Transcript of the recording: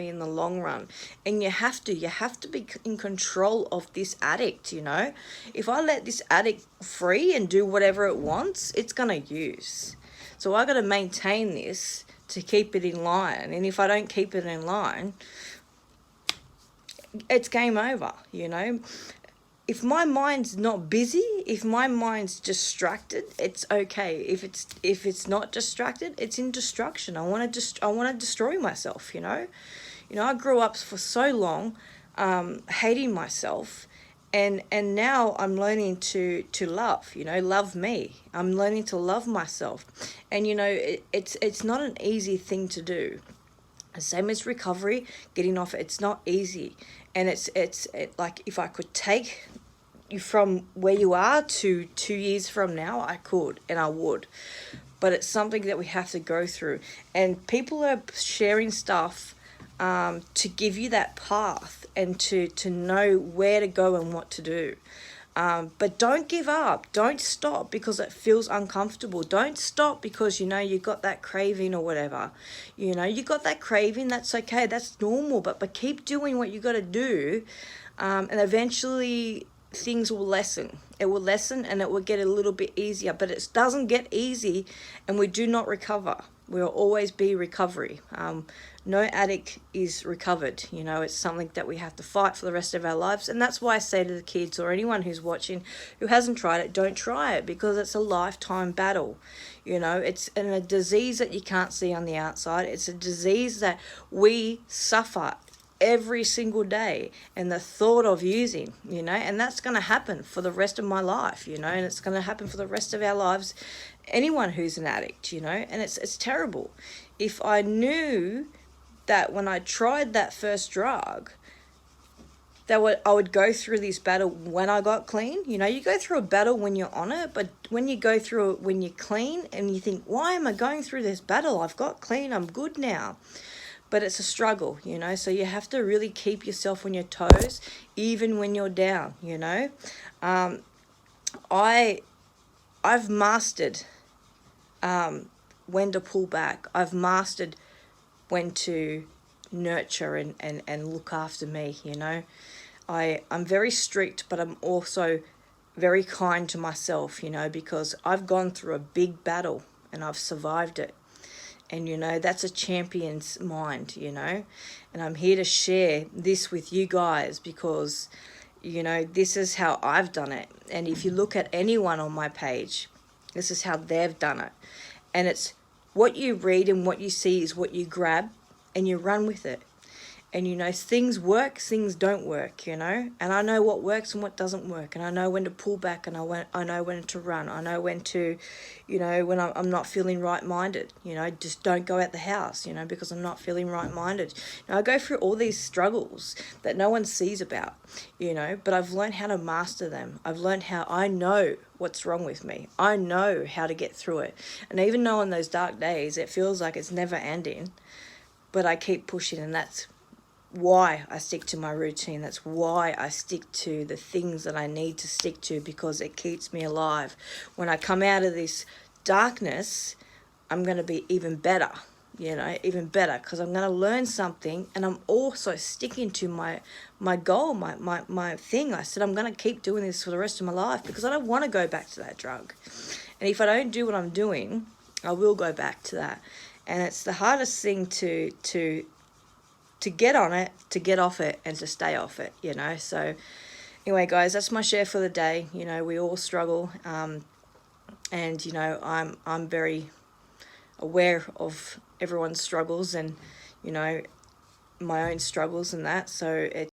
in the long run. And you have to be in control of this addict. If I let this addict free and do whatever it wants, it's gonna use. So I got to maintain this to keep it in line. And if I don't keep it in line, it's game over. If my mind's not busy, if my mind's distracted, it's okay. If it's not distracted, it's in destruction. I want to destroy myself. I grew up for so long hating myself, and now I'm learning to love. Love me. I'm learning to love myself, and it's not an easy thing to do. Same as recovery, getting off it's not easy. And it's like, if I could take you from where you are to 2 years from now, I could, and I would. But it's something that we have to go through, and people are sharing stuff to give you that path and to know where to go and what to do. But don't give up. Don't stop because it feels uncomfortable. Don't stop because, you got that craving or whatever. You got that craving, that's okay. That's normal. But keep doing what you got to do. And eventually things will lessen. It will lessen and it will get a little bit easier. But it doesn't get easy and we do not recover. We'll always be recovery. No addict is recovered. It's something that we have to fight for the rest of our lives. And that's why I say to the kids or anyone who's watching who hasn't tried it, don't try it, because it's a lifetime battle. It's a disease that you can't see on the outside. It's a disease that we suffer every single day, and the thought of using, and that's going to happen for the rest of my life, and it's going to happen for the rest of our lives, anyone who's an addict, and it's terrible. If I knew that when I tried that first drug, I would go through this battle when I got clean. You go through a battle when you're on it, but when you go through it when you're clean and you think, why am I going through this battle? I've got clean, I'm good now. But it's a struggle, so you have to really keep yourself on your toes, even when you're down, I've mastered when to pull back. I've mastered when to nurture and look after me, I'm very strict, but I'm also very kind to myself, because I've gone through a big battle and I've survived it. And, that's a champion's mind, and I'm here to share this with you guys because, this is how I've done it. And if you look at anyone on my page, this is how they've done it. And it's what you read and what you see is what you grab and you run with it. And, things work, things don't work, and I know what works and what doesn't work. And I know when to pull back and I know when to run. I know when to, when I'm not feeling right-minded, just don't go out the house, because I'm not feeling right-minded. I go through all these struggles that no one sees about, but I've learned how to master them. I've learned how I know what's wrong with me. I know how to get through it. And even though in those dark days, it feels like it's never ending, but I keep pushing, and that's why I stick to my routine. That's why I stick to the things that I need to stick to, because it keeps me alive. When I come out of this darkness, I'm going to be even better, even better, because I'm going to learn something, and I'm also sticking to my goal, my thing. I said I'm going to keep doing this for the rest of my life because I don't want to go back to that drug. And if I don't do what I'm doing, I will go back to that. And it's the hardest thing to get on it, to get off it, and to stay off it, So anyway, guys, that's my share for the day. We all struggle, and I'm very aware of everyone's struggles and my own struggles and that. So